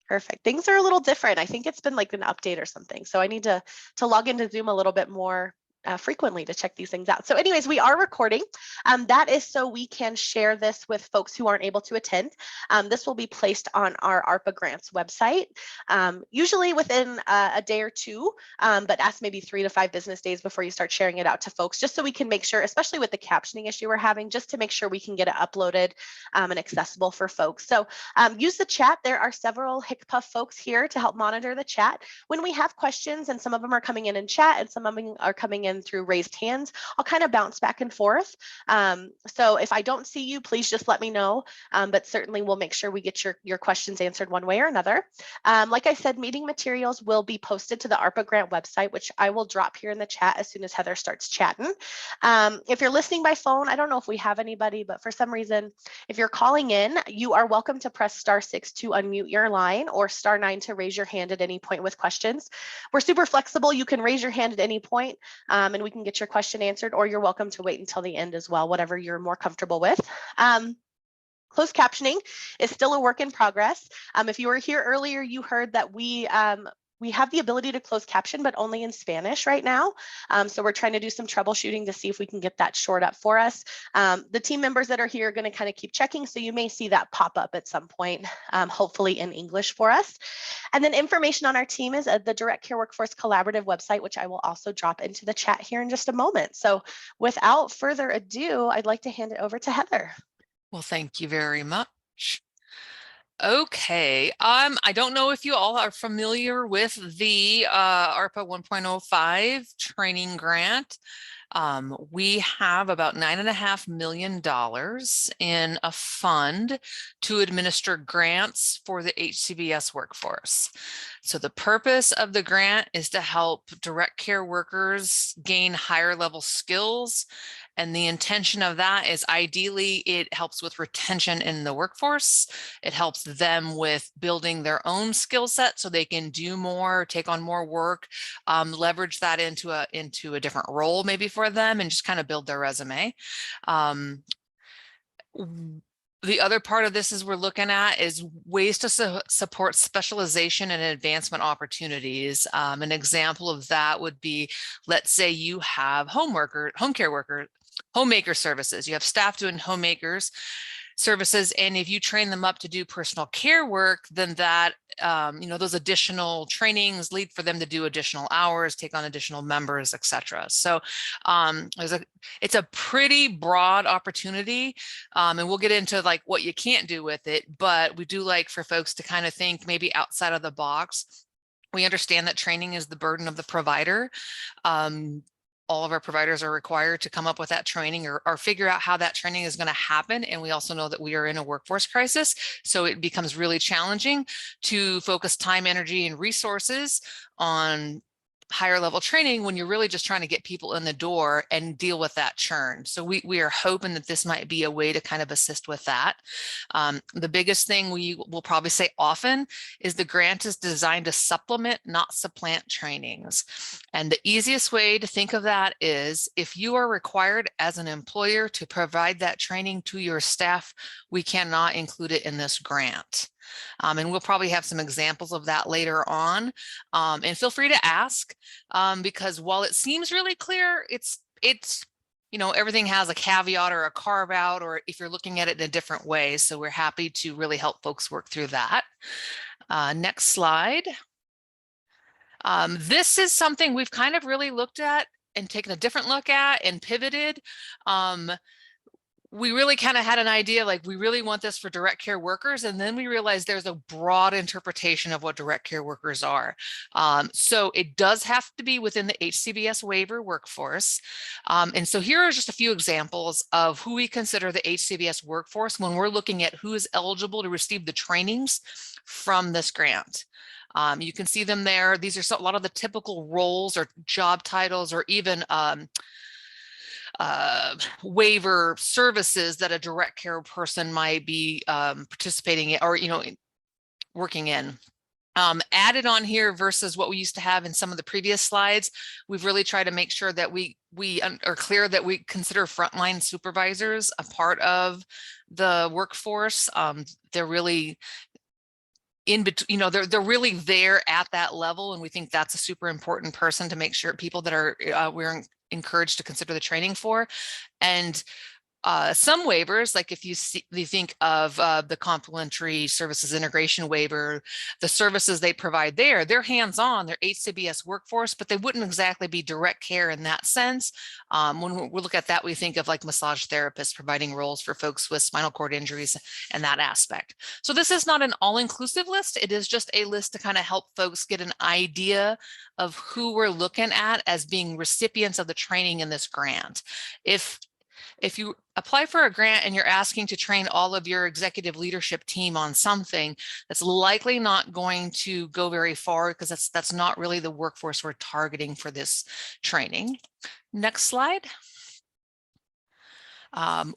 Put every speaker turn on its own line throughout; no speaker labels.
Perfect. Things are a little different. I think it's been like an update or something. So I need to log into Zoom a little bit more frequently to check these things out. So anyways, we are recording. That is so we can share this with folks who aren't able to attend. This will be placed on our ARPA grants website, usually within a day or two, but ask maybe 3 to 5 business days before you start sharing it out to folks, just so we can make sure, especially with the captioning issue we're having, just to make sure we can get it uploaded and accessible for folks. So use the chat. There are several HICPA folks here to help monitor the chat. When we have questions, and some of them are coming in chat and some of them are coming in through raised hands, I'll kind of bounce back and forth. So if I don't see you, please just let me know, but certainly we'll make sure we get your questions answered one way or another. Like I said, meeting materials will be posted to the ARPA grant website, which I will drop here in the chat as soon as Heather starts chatting. If you're listening by phone, I don't know if we have anybody, but for some reason, if you're calling in, you are welcome to press *6 to unmute your line, or *9 to raise your hand at any point with questions. We're super flexible. You can raise your hand at any point, and we can get your question answered, or you're welcome to wait until the end as well, whatever you're more comfortable with. Closed captioning is still a work in progress. If you were here earlier, you heard that we have the ability to close caption, but only in Spanish right now. So we're trying to do some troubleshooting to see if we can get that shored up for us. The team members that are here are going to kind of keep checking, so you may see that pop up at some point, hopefully in English for us. And then information on our team is at the Direct Care Workforce Collaborative website, which I will also drop into the chat here in just a moment. So without further ado, I'd like to hand it over to Heather.
Well, thank you very much. Okay, I don't know if you all are familiar with the ARPA 1.05 training grant. We have about $9.5 million in a fund to administer grants for the HCBS workforce. So the purpose of the grant is to help direct care workers gain higher level skills. And the intention of that is ideally it helps with retention in the workforce. It helps them with building their own skill set so they can do more, take on more work, leverage that into a different role maybe for them, and just kind of build their resume. The other part of this is we're looking at is ways to support specialization and advancement opportunities. An example of that would be, let's say you have homemaker services. You have staff doing homemakers services, and if you train them up to do personal care work, then that those additional trainings lead for them to do additional hours, take on additional members, etc. So it's a pretty broad opportunity, and we'll get into like what you can't do with it, but we do like for folks to kind of think maybe outside of the box. We understand that training is the burden of the provider. All of our providers are required to come up with that training or figure out how that training is going to happen. And we also know that we are in a workforce crisis. So it becomes really challenging to focus time, energy, and resources on higher level training when you're really just trying to get people in the door and deal with that churn. So we are hoping that this might be a way to kind of assist with that. The biggest thing we will probably say often is the grant is designed to supplement, not supplant trainings. And the easiest way to think of that is if you are required as an employer to provide that training to your staff, we cannot include it in this grant. And we'll probably have some examples of that later on. And feel free to ask, because while it seems really clear, it's everything has a caveat or a carve out, or if you're looking at it in a different way. So we're happy to really help folks work through that. Next slide. This is something we've kind of really looked at and taken a different look at and pivoted. We really kind of had an idea, like we really want this for direct care workers. And then we realized there's a broad interpretation of what direct care workers are. So it does have to be within the HCBS waiver workforce. And so here are just a few examples of who we consider the HCBS workforce when we're looking at who is eligible to receive the trainings from this grant. You can see them there. These are a lot of the typical roles or job titles, or even waiver services that a direct care person might be participating in or working in. Added on here versus what we used to have in some of the previous slides, we've really tried to make sure that we are clear that we consider frontline supervisors a part of the workforce. They're really in between, you know, they're really there at that level, and we think that's a super important person to make sure people that are we're encouraged to consider the training for. And some waivers, like if you think of the complementary services integration waiver, the services they provide there, they're hands-on, they're HCBS workforce, but they wouldn't exactly be direct care in that sense. When we look at that, we think of like massage therapists providing roles for folks with spinal cord injuries and that aspect. So this is not an all-inclusive list. It is just a list to kind of help folks get an idea of who we're looking at as being recipients of the training in this grant. If you apply for a grant and you're asking to train all of your executive leadership team on something, that's likely not going to go very far, because that's not really the workforce we're targeting for this training. Next slide.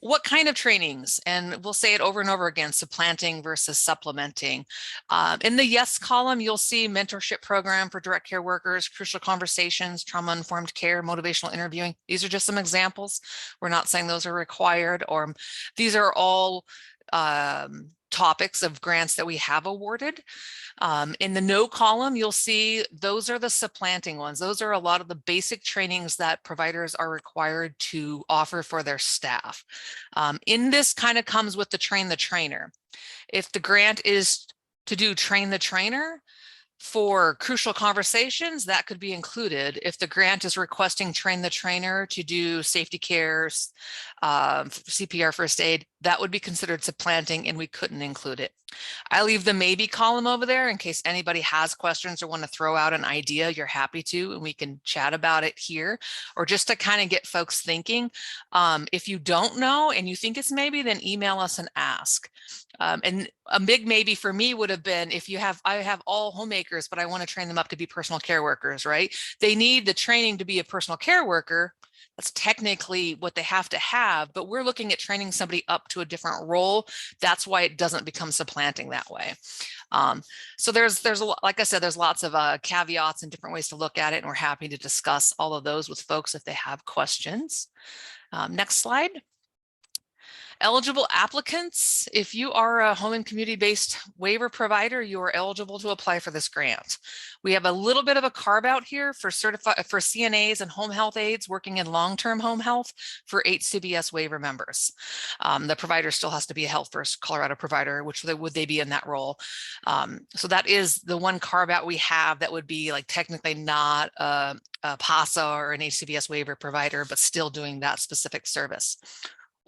What kind of trainings? And we'll say it over and over again, supplanting versus supplementing. In the yes column, you'll see mentorship program for direct care workers, crucial conversations, trauma-informed care, motivational interviewing. These are just some examples. We're not saying those are required, or these are all topics of grants that we have awarded. In the no column, you'll see those are the supplanting ones. Those are a lot of the basic trainings that providers are required to offer for their staff. In this kind of comes with the train the trainer. If the grant is to do train the trainer for crucial conversations, that could be included. If the grant is requesting train the trainer to do safety care, CPR first aid, that would be considered supplanting, and we couldn't include it. I leave the maybe column over there in case anybody has questions or want to throw out an idea. You're happy to, and we can chat about it here, or just to kind of get folks thinking. If you don't know and you think it's maybe, then email us and ask. And a big maybe for me would have been if I have all homemakers, but I want to train them up to be personal care workers, right? They need the training to be a personal care worker. That's technically what they have to have, but we're looking at training somebody up to a different role. That's why it doesn't become supplanting that way. So there's a lot, like I said, there's lots of caveats and different ways to look at it, and we're happy to discuss all of those with folks if they have questions. Next slide. Eligible applicants, if you are a home and community-based waiver provider, you are eligible to apply for this grant. We have a little bit of a carve out here for CNAs and home health aides working in long-term home health for HCBS waiver members. The provider still has to be a Health First Colorado provider, which would they be in that role? So that is the one carve out we have that would be like technically not a PASA or an HCBS waiver provider, but still doing that specific service.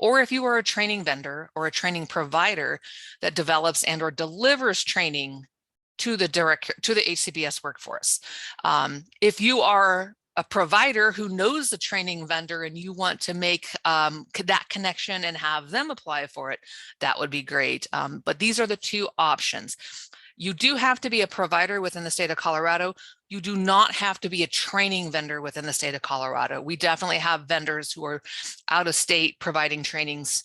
Or if you are a training vendor or a training provider that develops and or delivers training to the HCBS workforce. If you are a provider who knows the training vendor and you want to make that connection and have them apply for it, that would be great. But these are the two options. You do have to be a provider within the state of Colorado. You do not have to be a training vendor within the state of Colorado. We definitely have vendors who are out of state providing trainings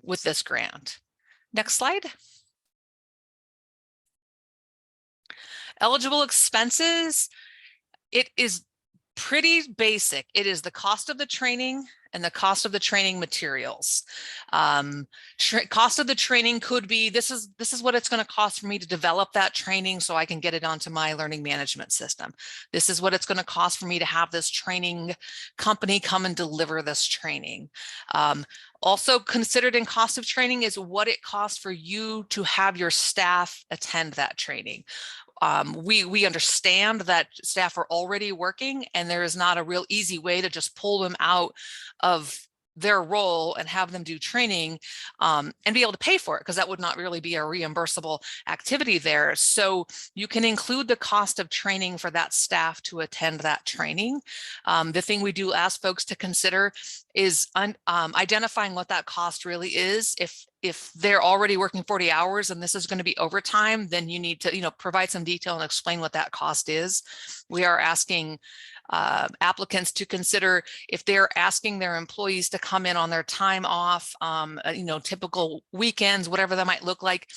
with this grant. Next slide. Eligible expenses. It is pretty basic. It is the cost of the training and the cost of the training materials. Cost of the training could be, this is what it's going to cost for me to develop that training so I can get it onto my learning management system. This is what it's going to cost for me to have this training company come and deliver this training. Also considered in cost of training is what it costs for you to have your staff attend that training. We understand that staff are already working and there is not a real easy way to just pull them out of their role and have them do training and be able to pay for it, because that would not really be a reimbursable activity there. So you can include the cost of training for that staff to attend that training. The thing we do ask folks to consider is identifying what that cost really is. If they're already working 40 hours and this is going to be overtime, then you need to, provide some detail and explain what that cost is. We are asking applicants to consider if they're asking their employees to come in on their time off, typical weekends, whatever that might look like,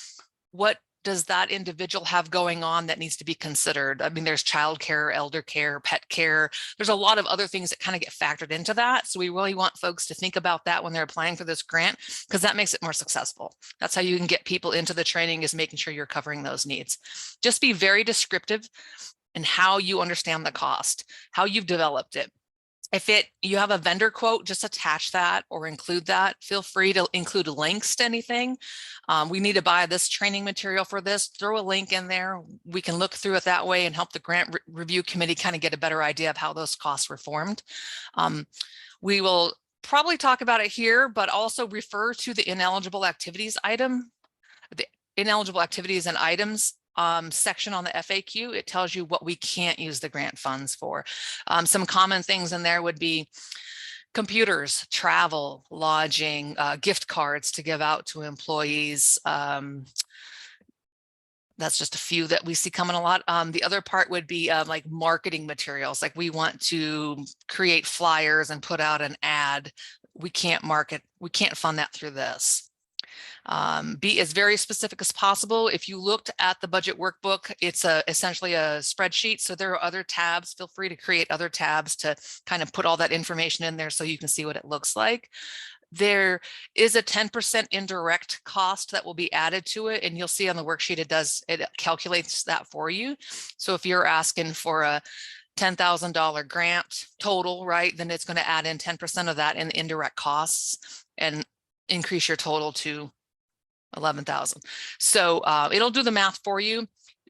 what does that individual have going on that needs to be considered? I mean, there's childcare, elder care, pet care. There's a lot of other things that kind of get factored into that. So we really want folks to think about that when they're applying for this grant, because that makes it more successful. That's how you can get people into the training, is making sure you're covering those needs. Just be very descriptive in how you understand the cost, how you've developed it. If you have a vendor quote, just attach that or include that. Feel free to include links to anything. We need to buy this training material for this. Throw a link in there. We can look through it that way and help the grant review committee kind of get a better idea of how those costs were formed. We will probably talk about it here, but also refer to the ineligible activities item, the ineligible activities and items section on the FAQ. It tells you what we can't use the grant funds for. Some common things in there would be computers, travel, lodging, gift cards to give out to employees. That's just a few that we see coming a lot. The other part would be like marketing materials. Like we want to create flyers and put out an ad. We can't market, we can't fund that through this. Be as very specific as possible. If you looked at the budget workbook, it's essentially a spreadsheet. So there are other tabs. Feel free to create other tabs to kind of put all that information in there so you can see what it looks like. There is a 10% indirect cost that will be added to it. And you'll see on the worksheet, it calculates that for you. So if you're asking for a $10,000 grant total, right, then it's going to add in 10% of that in indirect costs and increase your total to 11,000. So it'll do the math for you.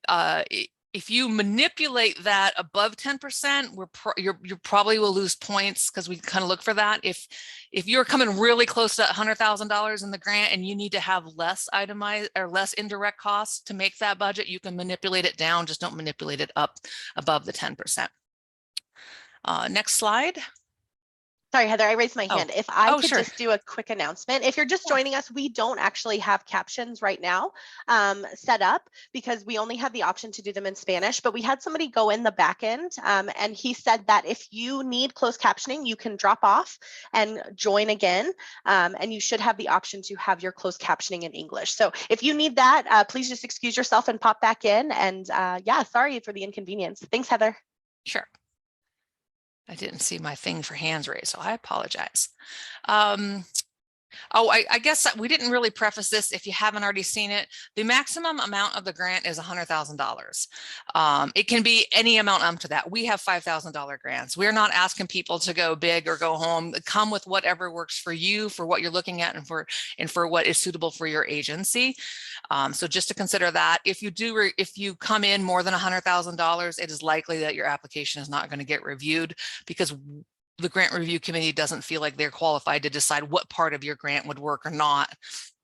If you manipulate that above 10%, you probably will lose points, because we kind of look for that. If you're coming really close to $100,000 in the grant and you need to have less itemized or less indirect costs to make that budget, you can manipulate it down. Just don't manipulate it up above the 10%. Next slide.
Sorry, Heather, I raised my hand. If I could
sure.
just do a quick announcement. If you're just joining us, we don't actually have captions right now set up, because we only have the option to do them in Spanish, but we had somebody go in the back end and he said that if you need closed captioning, you can drop off and join again, and you should have the option to have your closed captioning in English. So if you need that, please just excuse yourself and pop back in. And yeah, sorry for the inconvenience. Thanks, Heather.
Sure. I didn't see my thing for hands raised, so I apologize. I guess we didn't really preface this. If you haven't already seen it, the maximum amount of the grant is $100,000. It can be any amount up to that. We have $5,000 grants. We're not asking people to go big or go home. Come with whatever works for you, for what you're looking at, and for what is suitable for your agency. So just to consider that. If you come in more than $100,000, it is likely that your application is not going to get reviewed, because the grant review committee doesn't feel like they're qualified to decide what part of your grant would work or not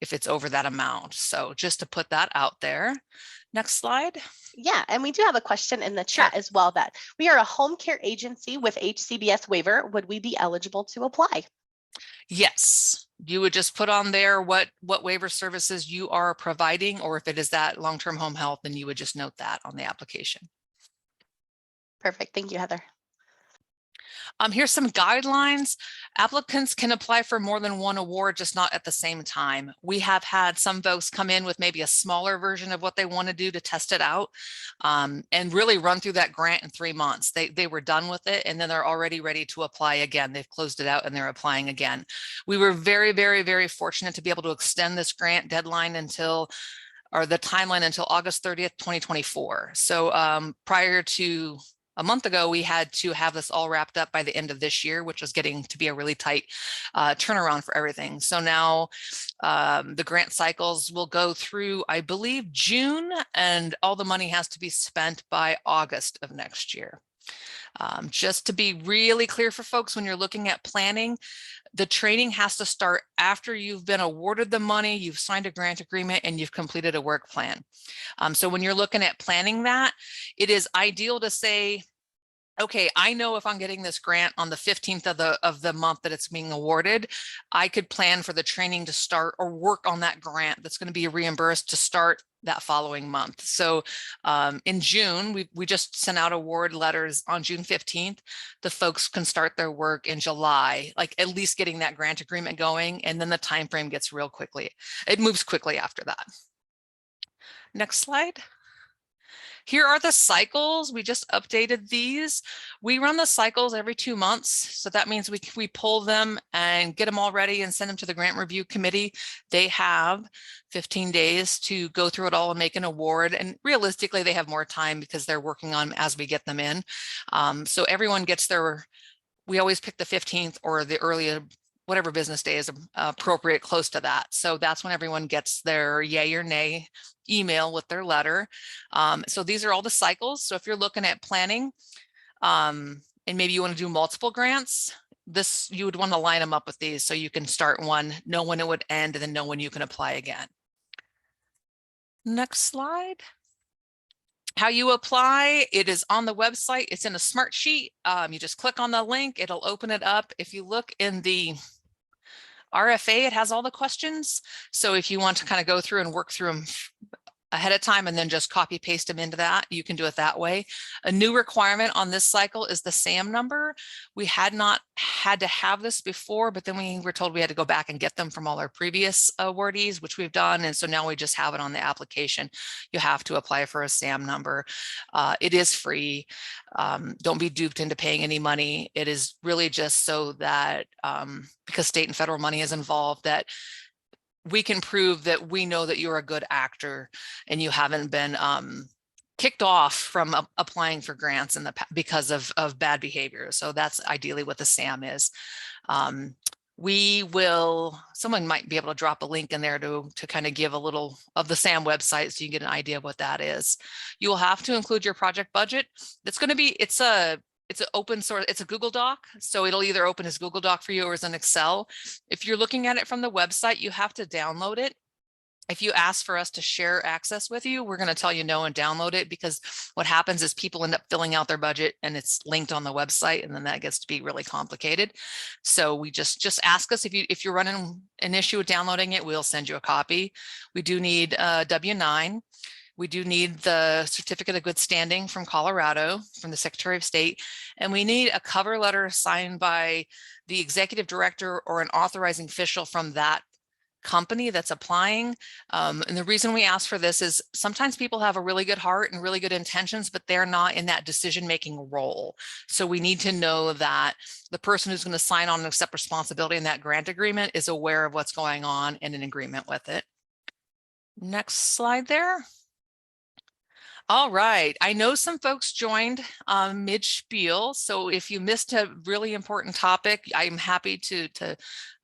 if it's over that amount. So just to put that out there. Next slide.
Yeah, and we do have a question in the chat as well, that we are a home care agency with HCBS waiver. Would we be eligible to apply?
Yes, you would just put on there what waiver services you are providing, or if it is that long-term home health, then you would just note that on the application.
Perfect. Thank you, Heather.
Here's some guidelines. Applicants can apply for more than one award, just not at the same time. We have had some folks come in with maybe a smaller version of what they want to do to test it out, and really run through that grant in 3 months. They were done with it, and then they're already ready to apply again. They've closed it out and they're applying again. We were very, very, very fortunate to be able to extend this grant deadline the timeline until August 30th, 2024. So prior to a month ago, we had to have this all wrapped up by the end of this year, which was getting to be a really tight turnaround for everything. So now the grant cycles will go through, I believe, June, and all the money has to be spent by August of next year. Just to be really clear for folks, when you're looking at planning, the training has to start after you've been awarded the money, you've signed a grant agreement, and you've completed a work plan. So when you're looking at planning that, it is ideal to say, okay, I know if I'm getting this grant on the 15th of the month that it's being awarded, I could plan for the training to start, or work on that grant that's going to be reimbursed to start that following month. So in June, we just sent out award letters on June 15th. The folks can start their work in July, like at least getting that grant agreement going, and then the time frame gets real quickly. It moves quickly after that. Next slide. Here are the cycles. We just updated these. We run the cycles every 2 months. So that means we pull them and get them all ready and send them to the grant review committee. They have 15 days to go through it all and make an award. And realistically, they have more time because they're working on as we get them in. So everyone gets their, we always pick the 15th or the earlier, whatever business day is appropriate, close to that. So that's when everyone gets their yay or nay email with their letter. So these are all the cycles. So if you're looking at planning and maybe you want to do multiple grants, you would want to line them up with these so you can start one, know when it would end, and then know when you can apply again. Next slide. How you apply, it is on the website. It's in a smart sheet. You just click on the link, it'll open it up. If you look in the RFA, it has all the questions. So if you want to kind of go through and work through them ahead of time and then just copy paste them into that, you can do it that way. A new requirement on this cycle is the SAM number. We had not had to have this before, but then we were told we had to go back and get them from all our previous awardees, which we've done. And so now we just have it on the application. You have to apply for a SAM number. It is free. Don't be duped into paying any money. It is really just so that because state and federal money is involved, that we can prove that we know that you're a good actor and you haven't been kicked off from applying for grants in the because of bad behavior. So that's ideally what the SAM is. We will, someone might be able to drop a link in there to kind of give a little of the SAM website so you can get an idea of what that is. You will have to include your project budget. It's going to be, it's an open source, it's a Google Doc. So it'll either open as Google Doc for you or as an Excel. If you're looking at it from the website, you have to download it. If you ask for us to share access with you, we're going to tell you no and download it, because what happens is people end up filling out their budget and it's linked on the website, and then that gets to be really complicated. So we just ask us if you're running an issue with downloading it, we'll send you a copy. We do need a W-9. We do need the certificate of good standing from Colorado, from the Secretary of State, and we need a cover letter signed by the executive director or an authorizing official from that company that's applying. And the reason we ask for this is sometimes people have a really good heart and really good intentions, but they're not in that decision-making role. So we need to know that the person who's going to sign on and accept responsibility in that grant agreement is aware of what's going on and in agreement with it. Next slide there. All right, I know some folks joined mid-spiel, so if you missed a really important topic, I'm happy to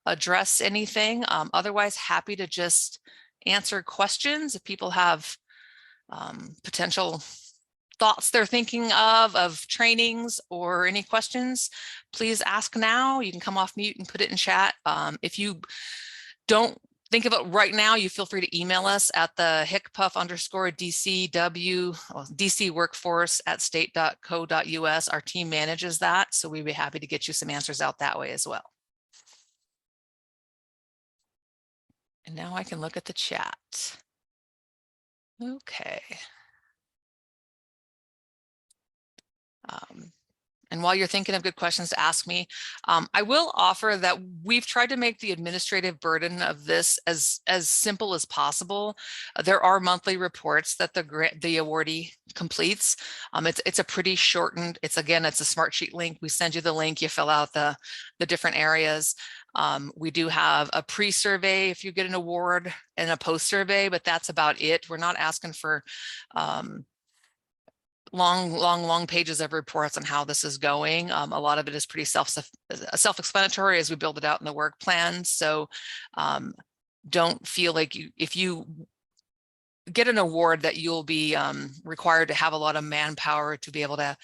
address anything. Otherwise, happy to just answer questions if people have potential thoughts they're thinking of trainings or any questions. Please ask now. You can come off mute and put it in chat. If you don't think of it right now, you feel free to email us at the HICPUF_DCW, DC workforce at state.co.us. Our team manages that, so we'd be happy to get you some answers out that way as well. And now I can look at the chat. Okay. And while you're thinking of good questions to ask me, I will offer that we've tried to make the administrative burden of this as simple as possible. There are monthly reports that the awardee completes. It's a pretty shortened, it's a smart sheet link. We send you the link, you fill out the different areas. We do have a pre-survey if you get an award and a post-survey, but that's about it. We're not asking for long pages of reports on how this is going. A lot of it is pretty self-explanatory as we build it out in the work plan. So don't feel like if you get an award that you'll be required to have a lot of manpower to be able to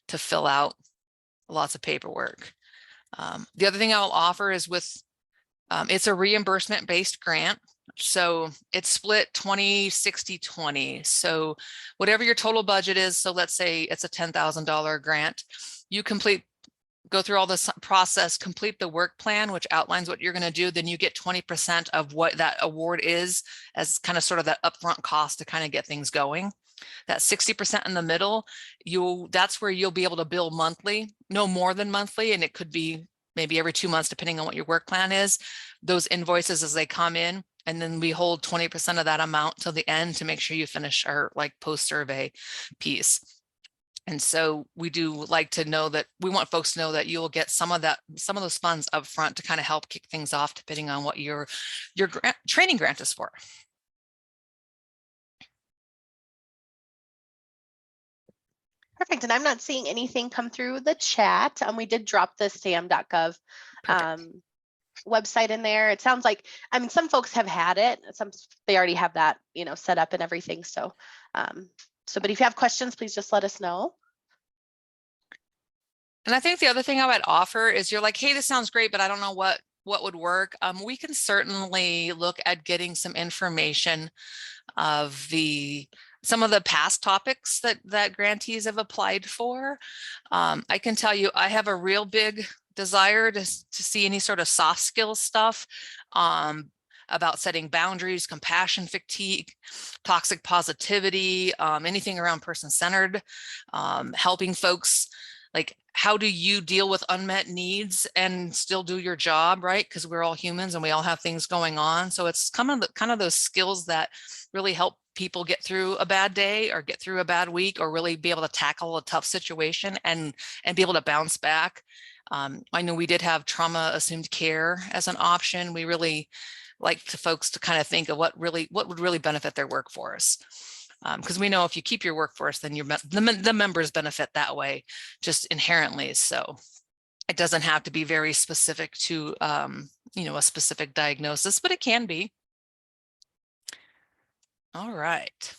fill out lots of paperwork. The other thing I'll offer is it's a reimbursement based grant. So it's split 20-60-20. So whatever your total budget is, so let's say it's a $10,000 grant, you go through all this process, complete the work plan, which outlines what you're going to do, then you get 20% of what that award is as kind of sort of that upfront cost to kind of get things going. That 60% in the middle, that's where you'll be able to bill monthly, no more than monthly, and it could be maybe every 2 months, depending on what your work plan is. Those invoices as they come in, And then we hold 20% of that amount till the end to make sure you finish our like post-survey piece. And so we do like to know that we want folks to know that you will get some of those funds up front to kind of help kick things off, depending on what your training grant is for.
Perfect. And I'm not seeing anything come through the chat. We did drop the sam.gov website in there. It sounds like, I mean, some folks have had it. They already have that, set up and everything. So, but if you have questions, please just let us know.
And I think the other thing I would offer is you're like, hey, this sounds great, but I don't know what would work. We can certainly look at getting some information of some of the past topics that grantees have applied for. I can tell you, I have a real big desire to see any sort of soft skills stuff about setting boundaries, compassion fatigue, toxic positivity, anything around person-centered, helping folks. Like, how do you deal with unmet needs and still do your job, right? Because we're all humans and we all have things going on. So it's kind of those skills that really help people get through a bad day or get through a bad week, or really be able to tackle a tough situation and be able to bounce back. I know we did have trauma assumed care as an option. We really like folks to kind of think of what would really benefit their workforce. Because we know if you keep your workforce, then the members benefit that way just inherently. So it doesn't have to be very specific to a specific diagnosis, but it can be. All right.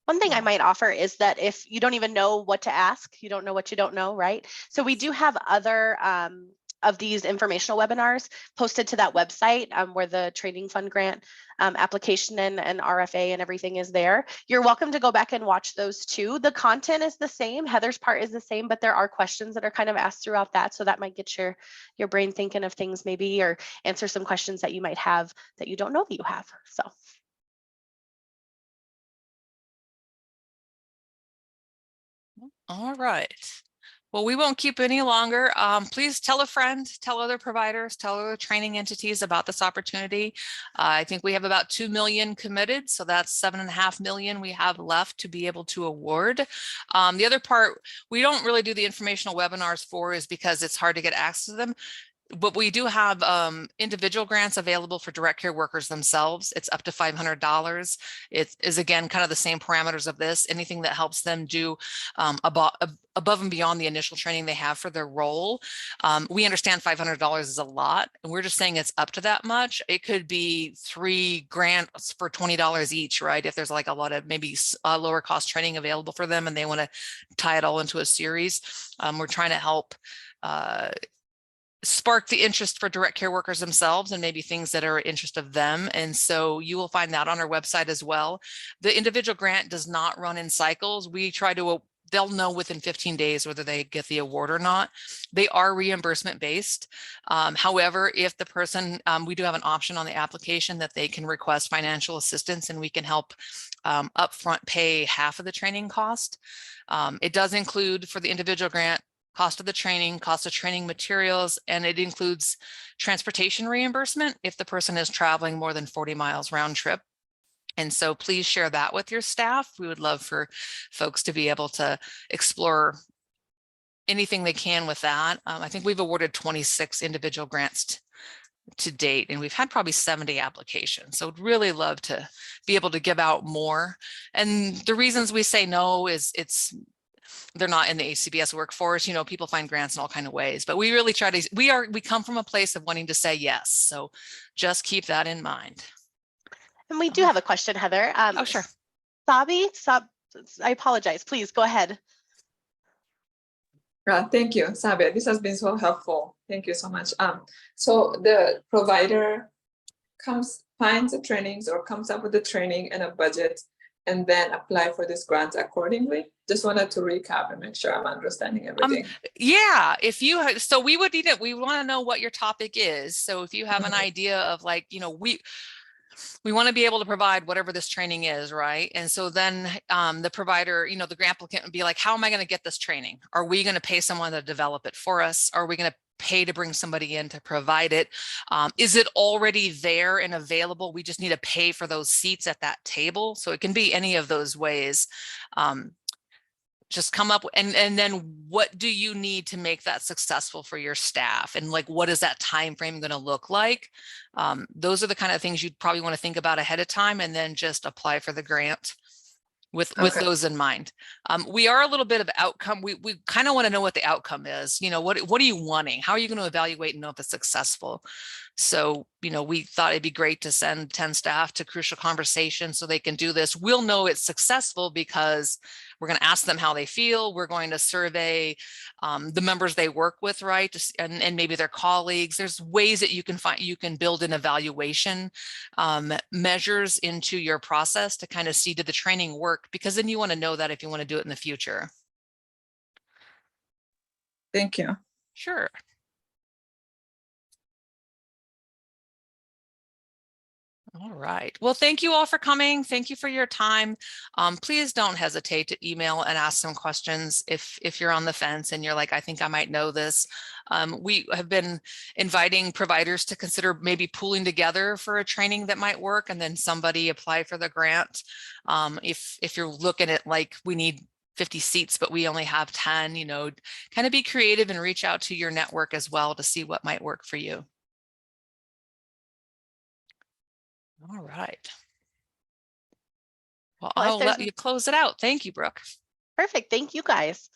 One thing I might offer is that if you don't even know what to ask, you don't know what you don't know, right? So we do have other of these informational webinars posted to that website where the training fund grant application and RFA and everything is there. You're welcome to go back and watch those too. The content is the same. Heather's part is the same, but there are questions that are kind of asked throughout that. So that might get your brain thinking of things maybe, or answer some questions that you might have that you don't know that you have. So.
All right. Well, we won't keep any longer. Please tell a friend, tell other providers, tell other training entities about this opportunity. I think we have about 2 million committed, so that's 7.5 million we have left to be able to award. The other part we don't really do the informational webinars for is because it's hard to get access to them. But we do have individual grants available for direct care workers themselves. It's up to $500. It is, again, kind of the same parameters of this. Anything that helps them do above and beyond the initial training they have for their role. We understand $500 is a lot, and we're just saying it's up to that much. It could be 3 grants for $20 each, right? If there's like a lot of maybe lower cost training available for them and they want to tie it all into a series. We're trying to help spark the interest for direct care workers themselves and maybe things that are interest of them. And so you will find that on our website as well. The individual grant does not run in cycles. We try to, they'll know within 15 days whether they get the award or not. They are reimbursement based. However, if the person, we do have an option on the application that they can request financial assistance and we can help upfront pay half of the training cost. It does include, for the individual grant, cost of the training, cost of training materials, and it includes transportation reimbursement if the person is traveling more than 40 miles round trip. And so please share that with your staff. We would love for folks to be able to explore anything they can with that. I think we've awarded 26 individual grants to date, and we've had probably 70 applications. So we'd really love to be able to give out more. And the reasons we say no is they're not in the HCBS workforce. People find grants in all kinds of ways, but we really try to, we come from a place of wanting to say yes. So just keep that in mind.
And we do have a question, Heather.
Oh, sure.
Sabi, I apologize. Please go ahead.
Thank you, Sabi. This has been so helpful. Thank you so much. So the provider finds the trainings or comes up with the training and a budget, and then apply for this grant accordingly. Just wanted to recap and make sure I'm understanding everything.
Yeah, so we would we want to know what your topic is. So if you have an idea of we want to be able to provide whatever this training is, right? And so then the provider, you know, the grant applicant would be like, how am I going to get this training? Are we going to pay someone to develop it for us? Are we going to pay to bring somebody in to provide it? Is it already there and available? We just need to pay for those seats at that table. So it can be any of those ways. Just come up and then what do you need to make that successful for your staff, and like what is that time frame going to look like? Those are the kind of things you'd probably want to think about ahead of time, and then just apply for the grant with those in mind. We are a little bit of outcome. We kind of want to know what the outcome is. You know, what are you wanting? How are you going to evaluate and know if it's successful? So, you know, we thought it'd be great to send 10 staff to Crucial Conversations so they can do this. We'll know it's successful because we're going to ask them how they feel. We're going to survey the members they work with, right? And maybe their colleagues. There's ways that you can build an evaluation measures into your process to kind of see, did the training work? Because then you want to know that if you want to do it in the future.
Thank you.
Sure. All right. Well, thank you all for coming. Thank you for your time. Please don't hesitate to email and ask some questions if you're on the fence and you're like, I think I might know this. We have been inviting providers to consider maybe pooling together for a training that might work, and then somebody apply for the grant. If you're looking at like, we need 50 seats, but we only have 10, you know, kind of be creative and reach out to your network as well to see what might work for you. All right. Well, I'll let you close it out. Thank you, Brooke.
Perfect. Thank you guys.